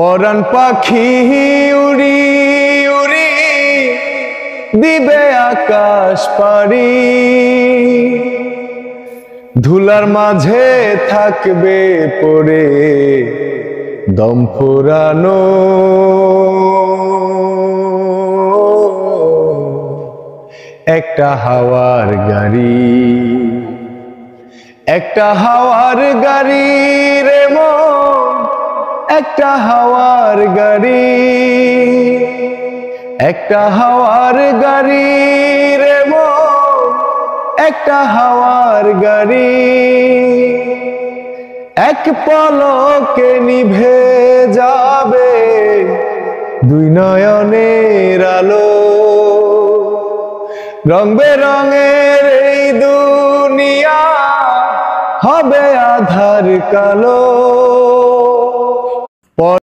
পরাণ পাখি উড়ি উড়ি দিবে আকাশ পাড়ি, ধুলার মাঝে থাকবে পড়ে দম ফুরানো। একটা হাওয়ার গাড়ি, একটা হাওয়ার গাড়ি রে মন, একটা হাওয়ার গাড়ি, একটা হাওয়ার গাড়ি রে মন, একটা হাওয়ার গাড়ি। এক পলকে নিভে যাবে দুই নয়নের আলো, রং বেরঙের এই দুনিয়া হবে আধার কালো।